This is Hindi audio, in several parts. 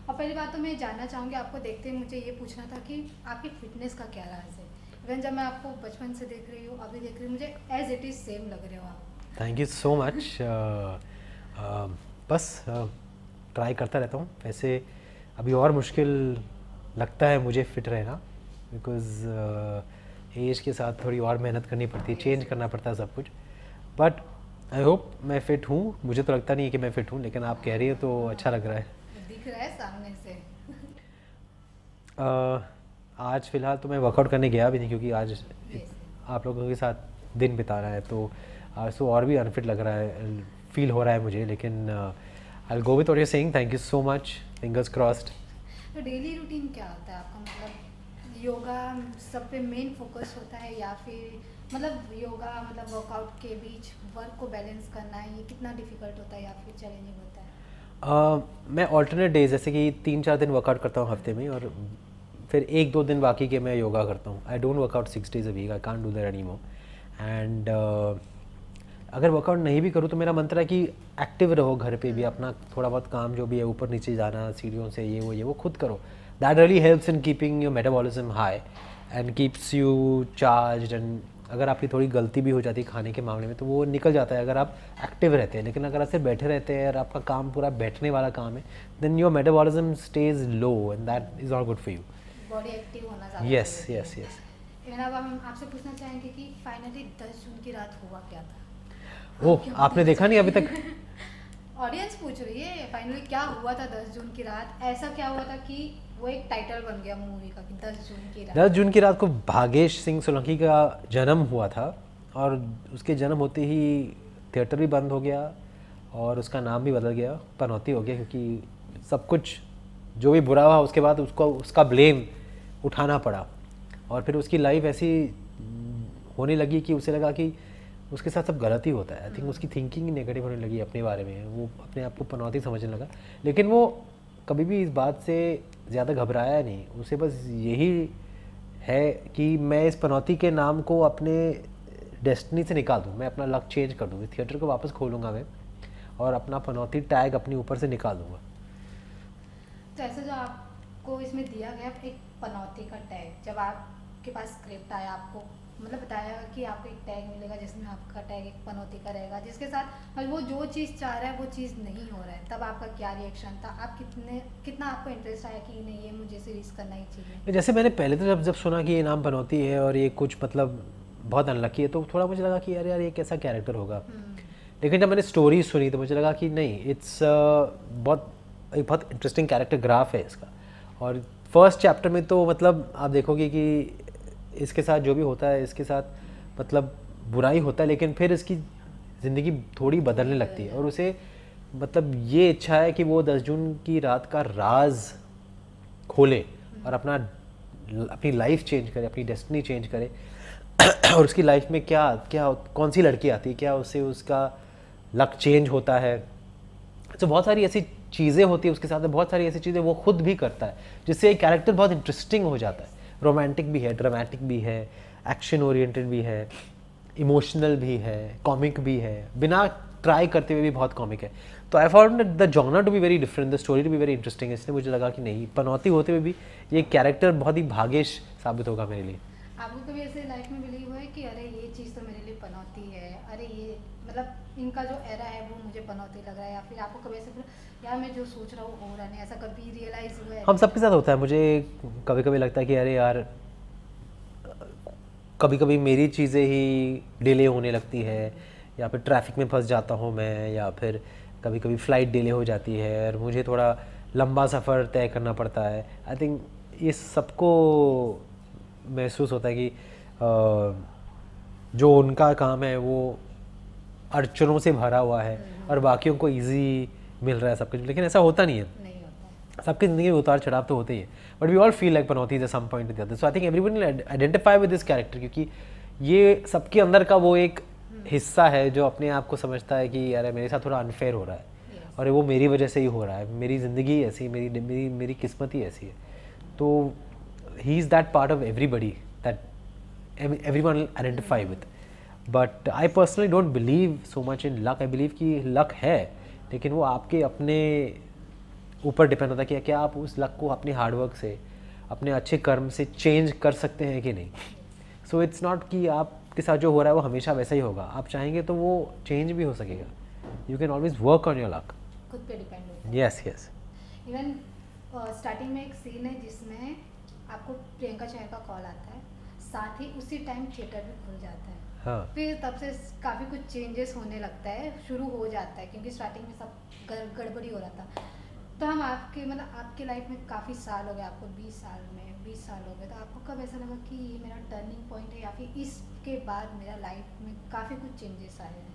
और पहली बात तो मैं जानना चाहूँगी, आपको देखते ही मुझे ये पूछना था कि आपकी फिटनेस का क्या राज है। इवन जब मैं आपको बचपन से देख रही हूँ, अभी देख रही हूँ, मुझे एज इट इज़ सेम लग रहे हो आप। Thank you so much. बस ट्राई करता रहता हूँ। वैसे अभी और मुश्किल लगता है मुझे फिट रहना, बिकॉज़ एज के साथ थोड़ी और मेहनत करनी पड़ती है, चेंज करना पड़ता है सब कुछ। बट आई होप मैं फ़िट हूँ। मुझे तो लगता नहीं है कि मैं फ़िट हूँ, लेकिन आप कह रही है तो अच्छा लग रहा है। दिख रहा है सामने से। आज फ़िलहाल तो मैं वर्कआउट करने गया भी नहीं, क्योंकि आज यस। आप लोगों के साथ दिन बिताना है, तो आज तो और भी अनफिट लग रहा है, फील हो रहा है मुझे। लेकिन I will go with what you are saying. Thank you so much, fingers crossed. तो डेली रूटीन क्या होता है आपका? मतलब योगा सब पे मेन फोकस होता है, या फिर मतलब योगा मतलब वर्कआउट के बीच वर्क को बैलेंस करना है, ये कितना डिफिकल्ट होता है या फिर चैलेंजिंग होता है? मैं ऑल्टरनेट डेज, जैसे कि 3-4 दिन वर्कआउट करता हूँ हफ्ते में, और फिर 1-2 दिन बाकी के मैं योगा करता हूँ। I don't work out 6 days a week, I can't do that any more. And अगर वर्कआउट नहीं भी करूँ तो मेरा मंत्र है कि एक्टिव रहो, घर पे भी अपना थोड़ा बहुत काम जो भी है, ऊपर नीचे जाना सीढ़ियों से, ये वो खुद करो। That really helps in keeping your metabolism high and keeps you charge. And अगर आपकी थोड़ी गलती भी हो जाती है खाने के मामले में, तो वो निकल जाता है अगर आप एक्टिव रहते हैं। लेकिन अगर आप सिर्फ बैठे रहते हैं और आपका काम पूरा बैठने वाला काम है, then your metabolism stage low and that is not good for you. Body active होना ज़्यादा यस जरूरी यस है। यस। इवन अब हम आपसे पूछना चाहेंगे कि फाइनली 10 जून की रात हुआ क्या था? ओह, क्या आपने बताना देखा नहीं अभी तक? चाहेंगे? ऑडियंस पूछ रही है फाइनली क्या हुआ था 10 जून की रात। ऐसा क्या हुआ था कि वो एक टाइटल बन गया मूवी का कि 10 जून की 10 रात। जून की रात को भागेश सिंह सोलंकी का जन्म हुआ था, और उसके जन्म होते ही थिएटर भी बंद हो गया और उसका नाम भी बदल गया, पनौती हो गया, क्योंकि सब कुछ जो भी बुरा हुआ उसके बाद उसको उसका ब्लेम उठाना पड़ा। और फिर उसकी लाइफ ऐसी होने लगी कि उसे लगा कि उसके साथ सब गलत ही होता है। आई थिंक उसकी थिंकिंग नेगेटिव होने लगी अपने बारे में, वो अपने आप को पनौती समझने लगा। लेकिन वो कभी भी इस बात से ज़्यादा घबराया नहीं, उसे बस यही है कि मैं इस पनौती के नाम को अपने डेस्टिनी से निकाल दूँ, मैं अपना लक चेंज कर दूँ, इस थिएटर को वापस खोलूँगा मैं, और अपना पनौती टैग अपने ऊपर से निकाल दूँगा। तो ऐसे जो आपको इसमें दिया गया एक पनौती का टैग, जब आपके पास स्क्रिप्ट आया, आपको मतलब बताया कि आपको एक टैग मिलेगा जिसमें आपका टैग एक पनौती का रहेगा, जिसके साथ और वो जो चीज़ चाह रहा है वो चीज़ नहीं हो रहा है, तब आपका क्या रिएक्शन था? आप कितना आपको इंटरेस्ट आया कि नहीं ये मुझे सीरीज करना ही चाहिए? जैसे मैंने पहले तो जब जब सुना कि ये नाम पनौती है और ये कुछ मतलब बहुत अनलकी है, तो थोड़ा मुझे लगा कि यार यार ये कैसा कैरेक्टर होगा। लेकिन जब मैंने स्टोरी सुनी तो मुझे लगा कि नहीं, इट्स एक बहुत इंटरेस्टिंग कैरेक्टर ग्राफ है इसका। और फर्स्ट चैप्टर में तो मतलब आप देखोगे कि इसके साथ जो भी होता है, इसके साथ मतलब बुराई होता है, लेकिन फिर इसकी ज़िंदगी थोड़ी बदलने लगती है, और उसे मतलब ये इच्छा है कि वो 10 जून की रात का राज खोले और अपनी लाइफ चेंज करे, अपनी डेस्टिनी चेंज करे। और उसकी लाइफ में क्या क्या कौन सी लड़की आती है, क्या उससे उसका लक चेंज होता है। तो बहुत सारी ऐसी चीज़ें होती है उसके साथ में, बहुत सारी ऐसी चीज़ें वो खुद भी करता है, जिससे एक कैरेक्टर बहुत इंटरेस्टिंग हो जाता है। रोमांटिक भी है, ड्रामेटिक भी है, एक्शन ओरिएंटेड भी है, इमोशनल भी है, कॉमिक भी है, बिना ट्राई करते हुए भी बहुत कॉमिक है। तो I found the genre to be very different, the story to be very interesting. इसलिए मुझे लगा कि नहीं, पनौती होते हुए भी ये कैरेक्टर बहुत ही भागेश साबित होगा मेरे लिए। आपको कभी ऐसे लाइफ में बिलीव हुआ है कि अरे ये चीज़ तो मेरे लिए पनौती है, अरे ये मतलब इनका जो एरा है वो मुझे पनौती लग रहा है, या फिर आपको कभी ऐसे यार मैं जो सोच रहा हूँ हो रहा नहीं, ऐसा कभी रियलाइज हुआ है? हम सबके साथ होता है। मुझे कभी कभी लगता है कि अरे यार, कभी कभी मेरी चीज़ें ही डिले होने लगती है, या फिर ट्रैफिक में फंस जाता हूँ मैं, या फिर कभी कभी फ़्लाइट डिले हो जाती है और मुझे थोड़ा लंबा सफ़र तय करना पड़ता है। आई थिंक ये सबको महसूस होता है कि जो उनका काम है वो अड़चनों से भरा हुआ है और बाकियों को इजी मिल रहा है सब कुछ, लेकिन ऐसा होता नहीं है। नहीं होता। सबकी ज़िंदगी में उतार चढ़ाव तो होते ही है, but we all feel like पनौती at some point the other. So I think everyone will identify with this character, क्योंकि ये सबके अंदर का वो एक हिस्सा है जो अपने आप को समझता है कि यार मेरे साथ थोड़ा अनफेयर हो रहा है, और वो मेरी वजह से ही हो रहा है, मेरी ज़िंदगी ऐसी, मेरी मेरी मेरी किस्मत ही ऐसी है। तो he is that part of everybody that everyone will identify with. But I personally don't believe so much in luck. I believe कि luck है, लेकिन वो आपके अपने ऊपर डिपेंड होता है कि क्या आप उस लक को अपने हार्डवर्क से, अपने अच्छे कर्म से चेंज कर सकते हैं कि नहीं. सो इट्स नॉट कि आपके साथ जो हो रहा है वो हमेशा वैसा ही होगा. आप चाहेंगे तो वो चेंज भी हो सकेगा. You can always work on your luck. खुद पे डिपेंड होता है. Yes yes. इवन स्टार्टिंग में एक सीन है जिसमें आपको प्रियंका चैन का कॉल आता है, साथ ही उसी टाइम थिएटर भी खुल जाता है. हाँ. फिर तब से काफ़ी कुछ चेंजेस होने लगता है, शुरू हो जाता है, क्योंकि स्टार्टिंग में सब गड़बड़ी हो रहा था. तो हम आपके मतलब आपके लाइफ में काफ़ी साल हो गए, आपको 20 साल हो गए, तो आपको कब ऐसा लगा कि ये मेरा टर्निंग पॉइंट है, या फिर इसके बाद मेरा लाइफ में काफ़ी कुछ चेंजेस आए हैं?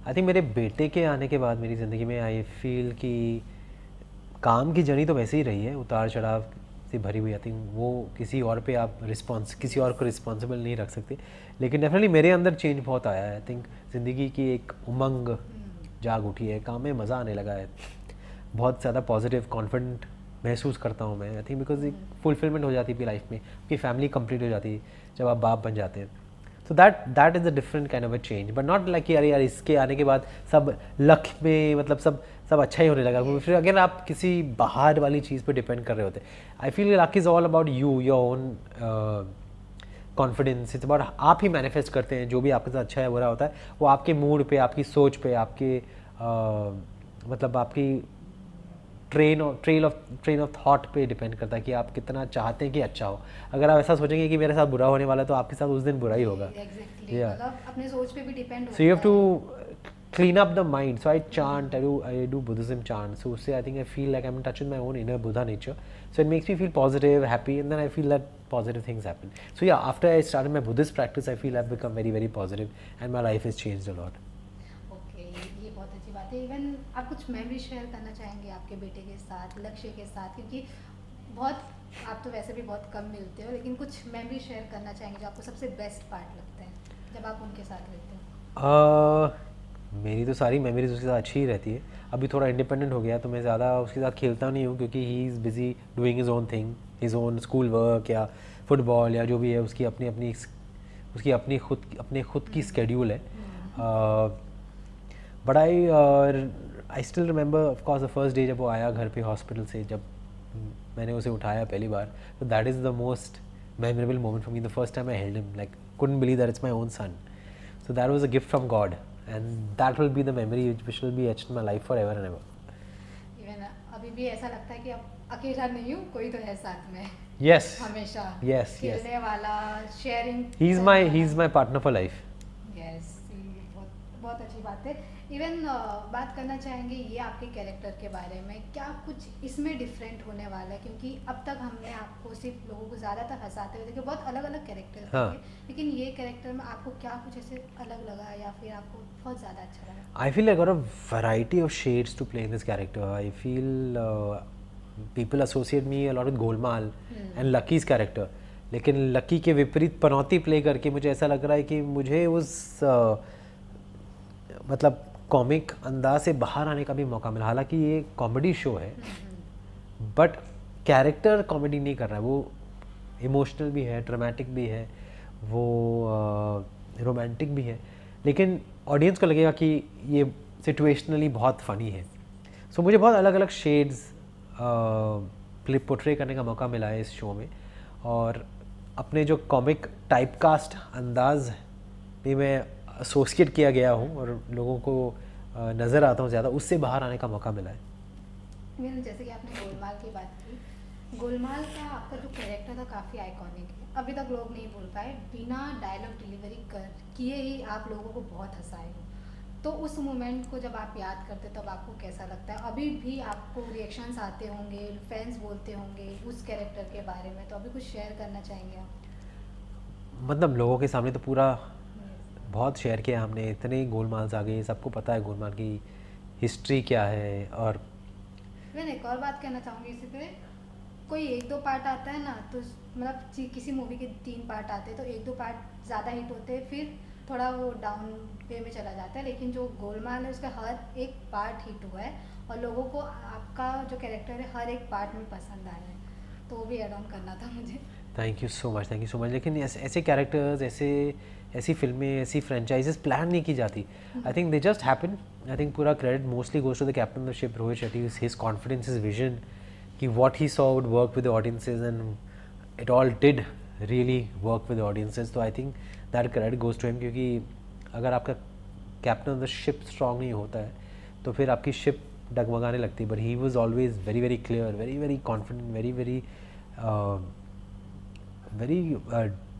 आई थिंक मेरे बेटे के आने के बाद मेरी ज़िंदगी में आई फील कि काम की जर्नी तो वैसे ही रही है, उतार चढ़ाव से भरी हुई. आई थिंक वो किसी और पे आप किसी और को रिस्पॉन्सिबल नहीं रख सकते. लेकिन डेफिनेटली मेरे अंदर चेंज बहुत आया है. आई थिंक ज़िंदगी की एक उमंग जाग उठी है, काम में मज़ा आने लगा है, बहुत ज़्यादा पॉजिटिव कॉन्फिडेंट महसूस करता हूँ मैं. आई थिंक बिकॉज एक फुलफिलमेंट हो जाती है अपनी लाइफ में, आपकी फैमिली कंप्लीट हो जाती है जब आप बाप बन जाते हैं. So that is a different kind of a change, but not like कि अरे यार इसके आने के बाद सब लक में मतलब सब अच्छा ही होने लगा. फिर अगर आप किसी बाहर वाली चीज़ पे डिपेंड कर रहे होते. I feel luck is all about you, your own confidence. It's about आप ही मैनिफेस्ट करते हैं. जो भी आपके साथ अच्छा है बुरा होता है वो आपके मूड पे, आपकी सोच पे, आपके मतलब आपकी ट्रेन ऑफ थॉट पे डिपेंड करता है कि आप कितना चाहते हैं कि अच्छा हो. अगर आप ऐसा सोचेंगे कि मेरे साथ बुरा होने वाला है तो आपके साथ उस दिन बुरा ही होगा. मतलब अपने सोच पे भी डिपेंड होता है. So you have to clean up the mind. So I chant, I do Buddhism chant. So I think I feel like I'm in touch with my own inner Buddha nature. So it makes me feel positive, happy, and then I feel that positive things happen. So yeah, after I started my Buddhist practice, I feel I've become very, very positive, and my life has changed a lot. Okay, ये बहुत अच्छी बात है. इवन आप कुछ मेमोरी शेयर करना चाहेंगे आपके बेटे के साथ, लक्ष्य के साथ, क्योंकि बहुत आप तो वैसे भी बहुत कम मिलते हो, लेकिन कुछ मेमोरी शेयर करना चाहेंगे जो आपको सबसे बेस्ट पार्ट लगता है जब आप उनके साथ रहते हो? मेरी तो सारी मेमोरीज उसके साथ अच्छी ही रहती है. अभी थोड़ा इंडिपेंडेंट हो गया तो मैं ज़्यादा उसके साथ खेलता नहीं हूँ, क्योंकि he is busy doing his own thing, his own school work या फुटबॉल या जो भी है. उसकी अपनी खुद की स्केड्यूल है. But I still remember of course the first day जब वो आया घर पे हॉस्पिटल से, जब मैंने उसे उठाया पहली बार. तो that is the most memorable moment for me. The first time I held him, like couldn't believe that it's my own son. So that was a gift from God, and that will be the memory which will be etched in my life forever and ever. Even अभी भी ऐसा लगता है कि अब अकेला नहीं हूँ, कोई तो है साथ में. Yes. हमेशा. Yes. खेलने वाला, sharing. He's my partner for life. Yes, बहुत अच्छी बात है. इवन बात करना चाहेंगे ये आपके कैरेक्टर के बारे में, क्या कुछ इसमें डिफरेंट होने वाला है? क्योंकि अब तक हमने आपको सिर्फ लोगों को ज़्यादातर हंसाते हुए देखे, बहुत अलग अलग कैरेक्टर हाँ. थे, लेकिन ये कैरेक्टर में आपको क्या कुछ ऐसे अलग लगा या फिर आपको बहुत ज़्यादा अच्छा लगा? I feel I got a variety of shades to play in this character. I feel people associate me a lot with Golmaal and Lucky's character. लेकिन लकी के विपरीत पनौती प्ले करके मुझे ऐसा लग रहा है कि मुझे उस मतलब कॉमिक अंदाज से बाहर आने का भी मौका मिला. हालांकि ये कॉमेडी शो है, बट कैरेक्टर कॉमेडी नहीं कर रहा है. वो इमोशनल भी है, ड्रामेटिक भी है, वो रोमांटिक भी है, लेकिन ऑडियंस को लगेगा कि ये सिचुएशनली बहुत फ़नी है. सो मुझे बहुत अलग अलग शेड्स पोर्ट्रे करने का मौका मिला है इस शो में, और अपने जो कॉमिक टाइपकास्ट अंदाज में मैं एसोसिएट किया गया हूँ और लोगों को नज़र आता हूँ ज़्यादा, उससे बाहर आने का मौका मिला है. जैसे कि आपने गोलमाल की बात की, गोलमाल का आपका जो कैरेक्टर था काफ़ी आइकॉनिक है. अभी तक लोग नहीं भूल पाए, बिना डायलॉग डिलीवरी किए ही आप लोगों को बहुत हंसाए हो. तो उस मोमेंट को जब आप याद करते तब आपको कैसा लगता है? अभी भी आपको रिएक्शंस आते होंगे, फैंस बोलते होंगे उस कैरेक्टर के बारे में, तो अभी कुछ शेयर करना चाहेंगे आप? मतलब लोगों के सामने तो पूरा बहुत शेयर किया हमने, इतने गोलमाल्स आ गए, सबको पता है गोलमाल की हिस्ट्री क्या है. और मैं एक और बात कहना चाहूँगी इसी पे, कोई 1-2 पार्ट आता है ना, तो मतलब किसी मूवी के 3 पार्ट आते हैं तो 1-2 पार्ट ज़्यादा हिट होते हैं, फिर थोड़ा वो डाउन पे में चला जाता है. लेकिन जो गोलमाल है उसका हर एक पार्ट हिट हुआ है और लोगों को आपका जो कैरेक्टर है हर एक पार्ट में पसंद आया है, तो वो भी एड ऑन करना था मुझे. Thank you so much. लेकिन ऐसे कैरेक्टर्स, ऐसे ऐसी फिल्में, ऐसी फ्रेंचाइजेस प्लान नहीं की जाती. I think they just happen. I think पूरा credit mostly goes to the captain of the ship, Rohit Shetty. His confidence, his vision कि what he saw would work with the audiences, and it all did really work with the audiences. तो I think that credit goes to him, क्योंकि अगर आपका captain of the ship strong नहीं होता है तो फिर आपकी शिप डगमगाने लगती है. But he was always very very clear, very very confident, very very very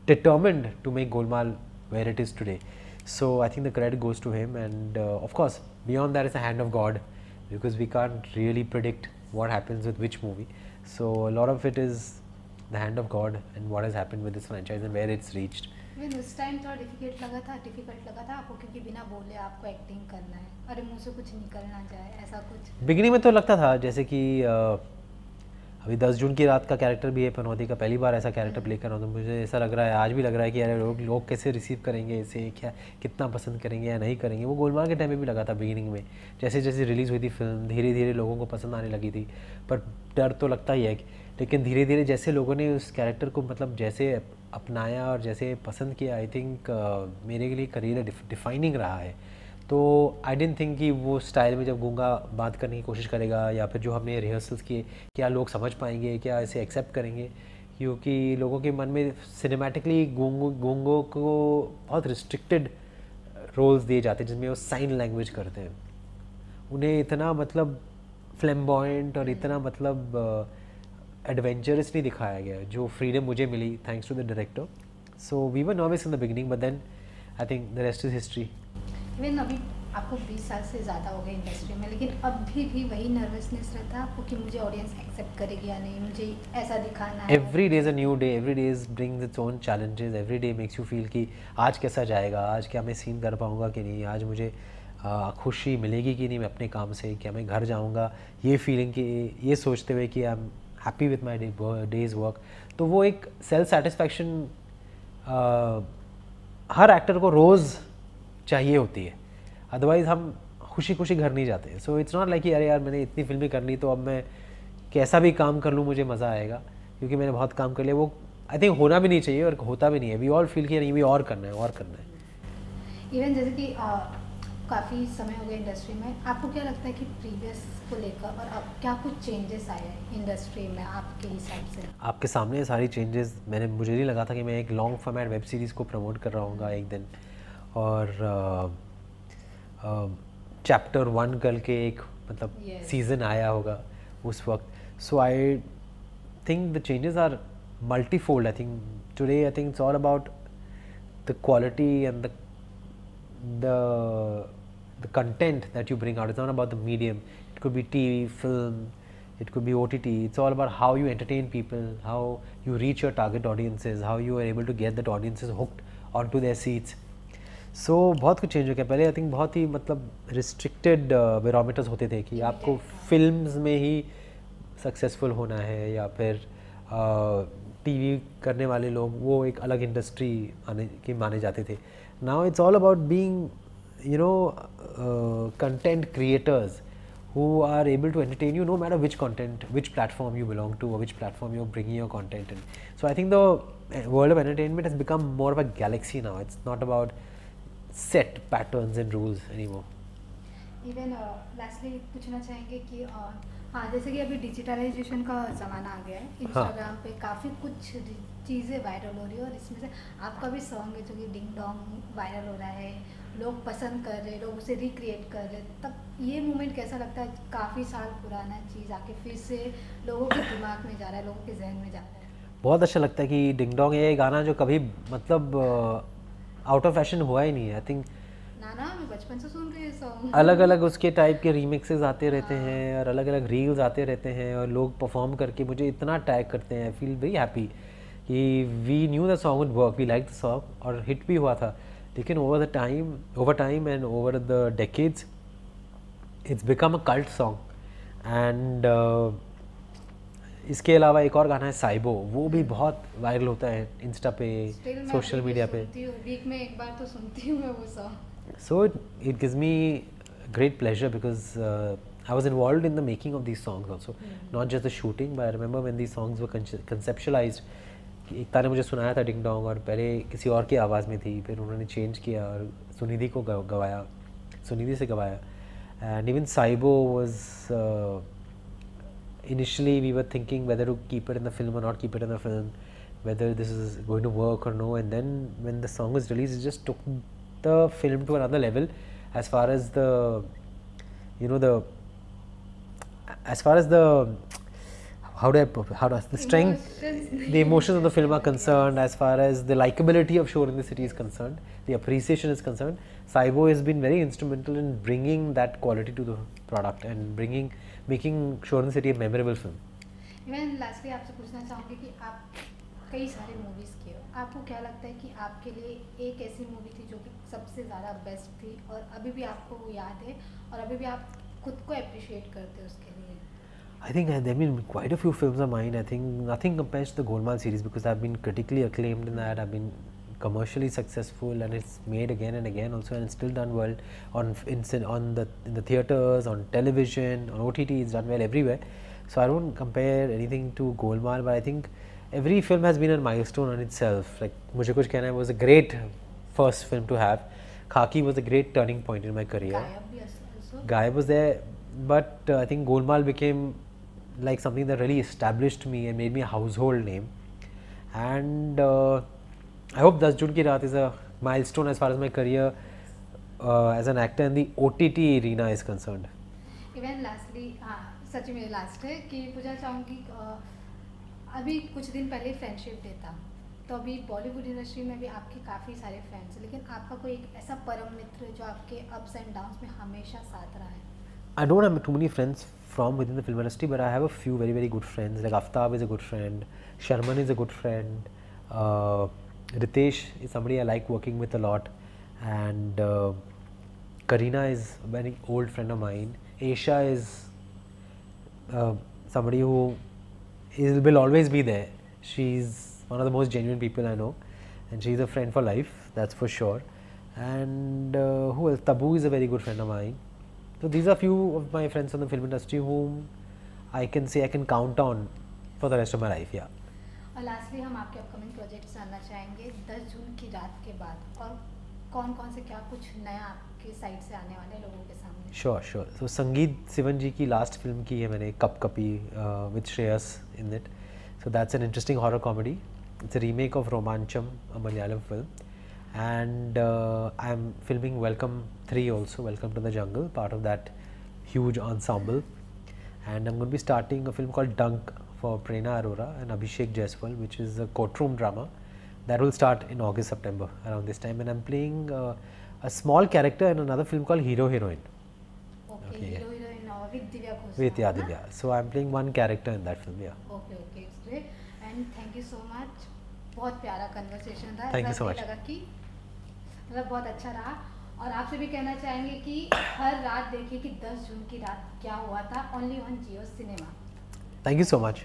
determined to make Golmaal where it is today. So I think the credit goes to him, and of course beyond that is the hand of God, because we can't really predict what happens with which movie. So a lot of it is the hand of God and what has happened with this franchise and where it's reached. Even उस टाइम थोड़ा डिफिकल्ट लगा था आपको, क्योंकि बिना बोले आपको एक्टिंग करना है, अरे मुंह से कुछ निकल ना जाए, ऐसा कुछ? बिगिनिंग में तो लगता था, जैसे कि अभी 10 जून की रात का कैरेक्टर भी है पनौती का, पहली बार ऐसा कैरेक्टर प्ले कर रहा हूँ, तो मुझे ऐसा लग रहा है, आज भी लग रहा है कि यार लोग कैसे रिसीव करेंगे इसे, क्या कितना पसंद करेंगे या नहीं करेंगे. वो गोलमाल के टाइम में भी लगा था बिगिनिंग में, जैसे जैसे रिलीज़ हुई थी फिल्म, धीरे धीरे लोगों को पसंद आने लगी थी. पर डर तो लगता ही है, लेकिन धीरे धीरे जैसे लोगों ने उस कैरेक्टर को मतलब जैसे अपनाया और जैसे पसंद किया, आई थिंक मेरे लिए करियर डिफाइनिंग रहा है. तो आई डेंट थिंक कि वो स्टाइल में जब गूंगा बात करने की कोशिश करेगा, या फिर जो हमने रिहर्सल्स किए, क्या लोग समझ पाएंगे, क्या इसे एक्सेप्ट करेंगे, क्योंकि लोगों के मन में सिनेमैटिकली गूंगों को बहुत रिस्ट्रिक्टेड रोल्स दिए जाते हैं जिसमें वो साइन लैंग्वेज करते हैं. उन्हें इतना मतलब फ्लैम्बॉयंट और इतना मतलब एडवेंचरस नहीं दिखाया गया जो फ्रीडम मुझे मिली thanks to the director. So we were nervous in the beginning, but then I think the rest is history. Even अभी आपको 20 साल से ज़्यादा हो गए इंडस्ट्री में, लेकिन अभी भी वही नर्वसनेस रहता है आपको कि मुझे ऑडियंस एक्सेप्ट करेगी या नहीं, मुझे ऐसा दिखाना है? Every day is a new day, every day is brings its own challenges, every day makes you feel कि आज कैसा जाएगा, आज क्या मैं सीन कर पाऊँगा कि नहीं, आज मुझे खुशी मिलेगी कि नहीं मैं अपने काम से, क्या मैं घर जाऊँगा, ये फीलिंग कि ये सोचते हुए कि I am happy with my days work. तो वो एक सेल्फ सेटिस्फैक्शन हर एक्टर को रोज़ चाहिए होती है, अदरवाइज़ हम खुशी खुशी घर नहीं जाते. सो इट्स नॉट लाइक कि अरे यार मैंने इतनी फिल्में कर ली तो अब मैं कैसा भी काम कर लूँ मुझे मज़ा आएगा, क्योंकि मैंने बहुत काम कर लिया. वो आई थिंक होना भी नहीं चाहिए और होता भी नहीं है. वी ऑल फील कि नहीं भी और करना है और करना है. इवन जैसे कि काफ़ी समय हो गया इंडस्ट्री में, आपको क्या लगता है कि प्रीवियस को लेकर और अब क्या कुछ चेंजेस आए हैं इंडस्ट्री में आपके हिसाब से? आपके सामने सारी चेंजेस, मुझे नहीं लगा था कि मैं एक लॉन्ग फॉर्मेट वेब सीरीज़ को प्रमोट कर रहा हूँ एक दिन, और चैप्टर 1 करके एक मतलब सीज़न आया होगा उस वक्त. So I think the changes are multifold. I think today I think it's all about the quality and the content that you bring out. It's not about the medium. It could be TV, film, it could be OTT. It's all about how you entertain people, how you reach your target audiences, how you are able to get that audiences hooked onto their seats. So बहुत कुछ चेंज हो गया. पहले आई थिंक बहुत ही मतलब रिस्ट्रिक्टेड बैरोमीटर्स होते थे कि आपको फिल्म्स में ही सक्सेसफुल होना है, या फिर टीवी करने वाले लोग वो एक अलग इंडस्ट्री माने जाते थे. Now it's all about being, content creators who are able to entertain you no matter which content, which platform you belong to or which platform you're bringing your content in. So I think the world of entertainment has become more of a galaxy now. It's not about set patterns and rules anymore. Even lastly पूछना चाहेंगे कि हाँ, जैसे कि अभी डिजिटलाइजेशन का ज़माना आ गया है, इंस्टाग्राम पे काफ़ी कुछ चीज़ें वायरल हो रही है, और इसमें से आपका भी सॉन्ग है जो कि डिंग डोंग वायरल हो रहा है, लोग पसंद कर रहे हैं, लोग उसे रिक्रिएट कर रहे हैं. तब ये मोमेंट कैसा लगता है? काफ़ी साल पुराना चीज़ आके फिर से लोगों के दिमाग में जा रहा है, लोगों के जहन में जा रहा है. बहुत अच्छा लगता है कि डिंग डोंग ये गाना जो कभी मतलब आउट ऑफ फैशन हुआ ही नहीं है. आई थिंक ना मैं बचपन से सुन रही हूँ सॉन्ग. अलग अलग उसके टाइप के रीमिक्सेस आते रहते हैं और अलग अलग रील्स आते रहते हैं, और लोग परफॉर्म करके मुझे इतना टैग करते हैं. आई फील वेरी हैप्पी कि we knew the song would work, we like the song, और हिट भी हुआ था. लेकिन over time and over the decades it's become a cult song. And इसके अलावा एक और गाना है साइबो, वो भी बहुत वायरल होता है इंस्टा पे, सोशल मीडिया पे. वीक में एक बार तो सुनती हूँ मैं वो song. So it gives me great pleasure because I was involved in the making of these songs also, not just the shooting, but I remember when these songs were conceptualized एकता ने मुझे सुनाया था डिंग डोंग, और पहले किसी और की आवाज़ में थी, फिर उन्होंने चेंज किया और सुनिधि को गवाया, सुनिधि से गवाया. And even Saibo was initially we were thinking whether to keep it in the film or not keep it in the film, whether this is going to work or no, and then when the song was released it just took the film to another level as far as the the strength, the emotions of the film are concerned, as far as the likability of Shore in the City is concerned, the appreciation is concerned. Saibo has been very instrumental in bringing that quality to the product and making Shore in the City a memorable film. मैं लास्टली आपसे पूछना चाहूँगी कि आप कई सारे मूवीज़ किए हो, आपको क्या लगता है कि आपके लिए एक ऐसी मूवी थी जो कि सबसे ज़्यादा बेस्ट थी और अभी भी आपको वो याद है और अभी भी आप खुद को अप्रिशिएट करते हो उसके लिए? I think there have been quite a few films of mine. I think nothing compares to the Golmaal series because I've been critically acclaimed in that. I've been commercially successful and it's made again and again also, and it's still done well in the theaters, on television, on OTT. It's done well everywhere. So I don't compare anything to Golmaal, but I think every film has been a milestone on itself. Like Mujhe Kuch Kehna Hai was a great first film to have. Khaki was a great turning point in my career. Gayab was there, but I think Golmaal became like something that really established me and made me a household name. And I hope 10 June Ki Raat is a milestone as far as my career as an actor in the OTT arena is concerned. Even lastly, सच में लास्ट है कि पूछना चाहूँगी, अभी कुछ दिन पहले फ्रेंडशिप डे था, तो अभी बॉलीवुड इंडस्ट्री में भी आपके काफ़ी सारे फैंस हैं, लेकिन आपका कोई एक ऐसा परम मित्र जो आपके अप्स एंड डाउन्स में हमेशा साथ रहा है? I don't have too many friends from within the film industry, but I have a few very, very good friends. Like Aftab is a good friend, Sharman is a good friend, Ritesh is somebody I like working with a lot, and Karina is a very old friend of mine. Aisha is somebody who will always be there. She's one of the most genuine people I know, and she's a friend for life, that's for sure. And who else? Tabu is a very good friend of mine. So these are few of my friends from the film industry whom I can say I can count on for the rest of my life. Yeah. और लास्टली हम आपके अपकमिंग प्रोजेक्ट्स जानना चाहेंगे 10 जून की रात के बाद, और कौन से क्या कुछ नया आपकी साइड से आने वाले लोगों के सामने? Sure. So संगीत सिवन जी की लास्ट फिल्म की है मैंने, कप कपी with Shreyas in it. So that's an interesting horror comedy. It's a remake of Romancham, a Malayalam film. And I'm filming Welcome 3 also, Welcome to the Jungle, part of that huge ensemble. And I'm going to be starting a film called Dunk for Prerna Arora and Abhishek Jaiswal, which is a courtroom drama that will start in August, September around this time. And I'm playing a small character in another film called Hero Heroine. Okay. Hero Heroine with Divya Ghosh. With Divya. So I'm playing one character in that film. Yeah. Okay, it's great. And thank you so much. बहुत प्यारा कन्वर्सेशन था. Thank you so much. लगा कि मतलब बहुत अच्छा रहा, और आपसे भी कहना चाहेंगे कि हर रात देखिए कि 10 जून की रात क्या हुआ था, only on Jio cinema. Thank you so much.